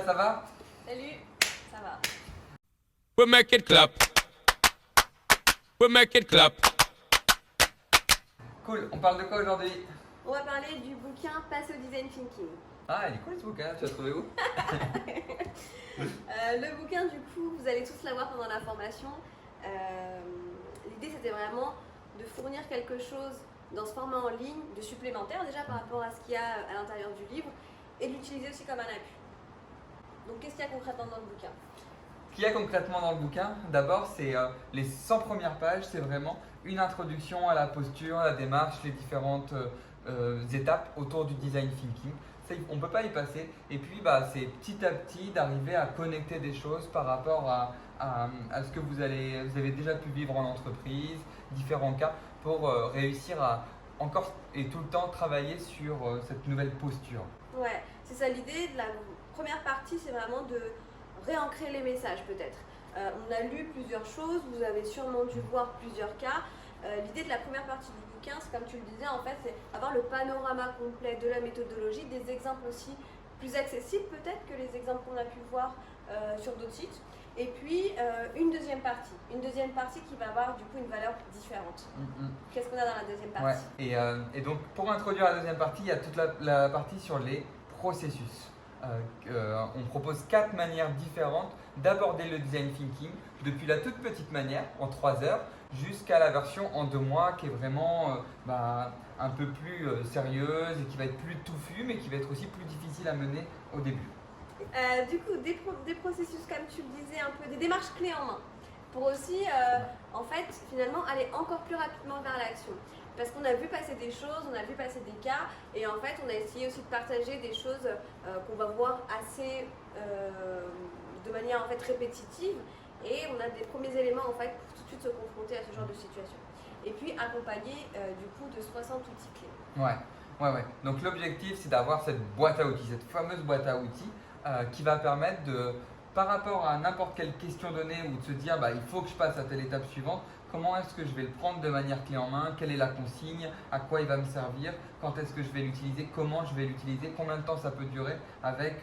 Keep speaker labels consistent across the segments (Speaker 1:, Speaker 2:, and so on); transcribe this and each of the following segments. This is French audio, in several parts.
Speaker 1: ça va?
Speaker 2: Salut, ça va.
Speaker 3: We'll make it clap. We'll make it clap.
Speaker 1: Cool, on parle de quoi aujourd'hui?
Speaker 2: On va parler du bouquin Passe au Design Thinking.
Speaker 1: Ah, il est cool ce bouquin, tu l'as trouvé où?
Speaker 2: Le bouquin, du coup, vous allez tous l'avoir pendant la formation. L'idée, c'était vraiment de fournir quelque chose dans ce format en ligne, de supplémentaire déjà par rapport à ce qu'il y a à l'intérieur du livre, et de l'utiliser aussi comme un appui. Donc, qu'est-ce qu'il y a concrètement dans le bouquin?
Speaker 1: Ce qu'il y a concrètement dans le bouquin, d'abord, c'est les 100 premières pages, c'est vraiment une introduction à la posture, à la démarche, les différentes étapes autour du design thinking. Ça, on ne peut pas y passer. Et puis, c'est petit à petit d'arriver à connecter des choses par rapport à ce que vous avez déjà pu vivre en entreprise, différents cas, pour réussir à encore et tout le temps travailler sur cette nouvelle posture.
Speaker 2: Ouais, c'est ça l'idée de la première partie, c'est vraiment de réancrer les messages peut-être. On a lu plusieurs choses, vous avez sûrement dû voir plusieurs cas. L'idée de la première partie du bouquin, c'est comme tu le disais, en fait, c'est avoir le panorama complet de la méthodologie, des exemples aussi plus accessibles peut-être que les exemples qu'on a pu voir sur d'autres sites. Et puis une deuxième partie qui va avoir du coup une valeur différente. Qu'est-ce qu'on a dans la deuxième partie?
Speaker 1: Ouais. Et donc pour introduire la deuxième partie, il y a toute la partie sur les processus. On propose 4 manières différentes d'aborder le design thinking, depuis la toute petite manière en 3 heures jusqu'à la version en 2 mois qui est vraiment un peu plus sérieuse et qui va être plus touffue mais qui va être aussi plus difficile à mener au début.
Speaker 2: Du coup, des processus, comme tu le disais, un peu des démarches clés en main pour aussi, en fait, finalement, aller encore plus rapidement vers l'action. Parce qu'on a vu passer des choses, on a vu passer des cas, et en fait, on a essayé aussi de partager des choses qu'on va voir assez de manière en fait répétitive, et on a des premiers éléments en fait pour tout de suite se confronter à ce genre de situation. Et puis accompagné du coup de 60 outils clés.
Speaker 1: Ouais. Donc l'objectif, c'est d'avoir cette boîte à outils, cette fameuse boîte à outils qui va permettre de, par rapport à n'importe quelle question donnée ou de se dire il faut que je passe à telle étape suivante, comment est-ce que je vais le prendre de manière clé en main, quelle est la consigne, à quoi il va me servir, quand est-ce que je vais l'utiliser, comment je vais l'utiliser, combien de temps ça peut durer, avec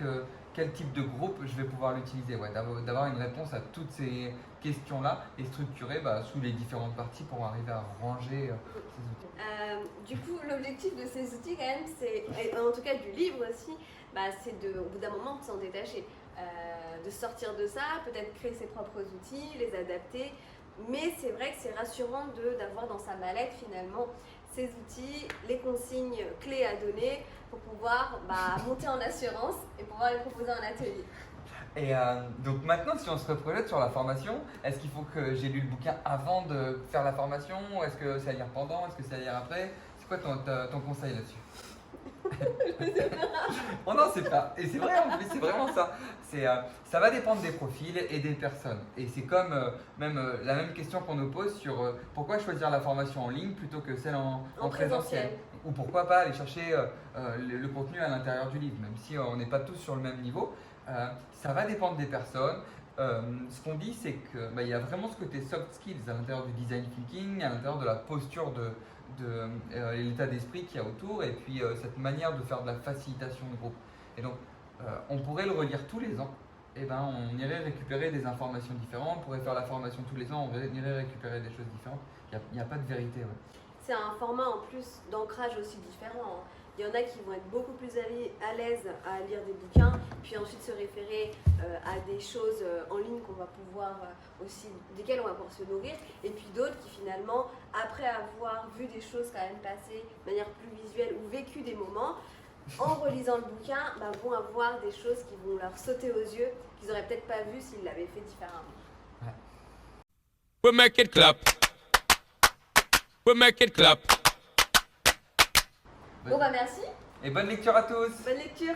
Speaker 1: quel type de groupe je vais pouvoir l'utiliser. D'avoir une réponse à toutes ces questions-là et structurée sous les différentes parties pour arriver à ranger ces outils.
Speaker 2: Du coup, l'objectif de ces outils quand même, c'est, et en tout cas du livre aussi, c'est au bout d'un moment de s'en détacher, de sortir de ça, peut-être créer ses propres outils, les adapter. Mais c'est vrai que c'est rassurant d'avoir dans sa mallette finalement ces outils, les consignes clés à donner pour pouvoir monter en assurance et pouvoir les proposer en atelier.
Speaker 1: Et donc maintenant, si on se reprojette sur la formation, est-ce qu'il faut que j'ai lu le bouquin avant de faire la formation? Est-ce que c'est à lire pendant? Est-ce que c'est à lire après? C'est quoi ton conseil là-dessus? Oh non, c'est pas. Et c'est vrai en plus, c'est vraiment ça. Ça va dépendre des profils et des personnes. Et c'est comme la même question qu'on nous pose sur pourquoi choisir la formation en ligne plutôt que celle en présentiel. Ou pourquoi pas aller chercher le contenu à l'intérieur du livre, même si on n'est pas tous sur le même niveau. Ça va dépendre des personnes. Ce qu'on dit, c'est qu'il y a vraiment ce côté soft skills à l'intérieur du design thinking, à l'intérieur de la posture de l'état d'esprit qu'il y a autour, et puis cette manière de faire de la facilitation de groupe. Et donc, on pourrait le relire tous les ans. Et on irait récupérer des informations différentes. On pourrait faire la formation tous les ans, on irait récupérer des choses différentes. Il n'y a pas de vérité. Ouais.
Speaker 2: C'est un format en plus d'ancrage aussi différent. Il y en a qui vont être beaucoup plus à l'aise à lire des bouquins, puis ensuite se référer à des choses en ligne qu'on va pouvoir aussi, desquelles on va pouvoir se nourrir, et puis d'autres qui finalement, après avoir vu des choses quand même passer de manière plus visuelle ou vécu des moments, en relisant le bouquin, vont avoir des choses qui vont leur sauter aux yeux, qu'ils n'auraient peut-être pas vues s'ils l'avaient fait différemment.
Speaker 1: Ouais.
Speaker 3: We'll make it clap. We'll make it clap.
Speaker 2: Bon merci.
Speaker 1: Et bonne lecture à tous.
Speaker 2: Bonne lecture.